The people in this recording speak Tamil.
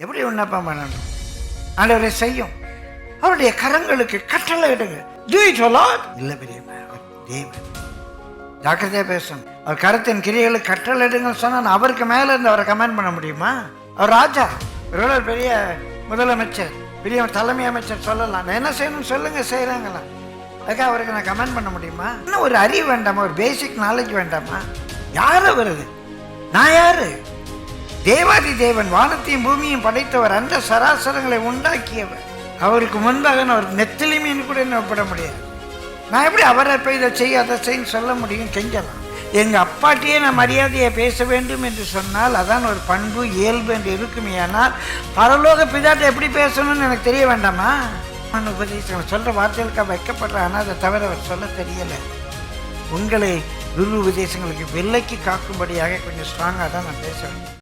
எப்படி விண்ணப்பம் பண்ணணும்? ஆண்டவரை செய்யும். அவருடைய கரங்களுக்கு கட்டளை இடுங்க. Do it a lot. இல்ல பெரியம்மா, தேவன் ஜாக்கிரதையா பேசணும். அவர் கருத்தின் கிரியைகளுக்கு கட்டளை இடுங்கன்னு சொன்னா அவருக்கு மேல இருந்து அவரை கமெண்ட் பண்ண முடியுமா? அவர் ராஜா, ஒரு பெரிய முதலமைச்சர், பெரிய தலைமை அமைச்சர் சொல்லலாம். நான் என்ன செய்யணும்னு சொல்லுங்க, செய்யறாங்களா? அதுக்காக அவருக்கு நான் கமெண்ட் பண்ண முடியுமா? இன்னும் ஒரு அறிவு வேண்டாமா? ஒரு பேசிக் நாலேஜ் வேண்டாமா? யாரு வருது? நான் யாரு? தேவாதி தேவன், வானத்தையும் பூமியும் படைத்தவர், அந்த சராசரங்களை உண்டாக்கியவர். அவருக்கு முன்பாக நான் ஒரு நெத்திலி மீன் கூட என்ன ஒப்பிட முடியாது. நான் எப்படி அவரை போய் இதை செய்ய அதை செய்ய சொல்ல முடியும்? கெஞ்சலாம். எங்கள் அப்பாட்டியே நான் மரியாதையை பேச வேண்டும் என்று சொன்னால் அதான் ஒரு பண்பு, இயல்பு என்று இருக்குமே. ஆனால் பரலோக பிதாட்டை எப்படி பேசணும்னு எனக்கு தெரிய வேண்டாமா? நான் உபதேசம் சொல்கிற வார்த்தைகளுக்காக வைக்கப்படுற, ஆனால் அதை தவிர அவர் சொல்ல தெரியலை. உங்களை குரு உபதேசங்களுக்கு விலைக்கு காக்கும்படியாக கொஞ்சம் ஸ்ட்ராங்காக தான் நான் பேச வேண்டும்.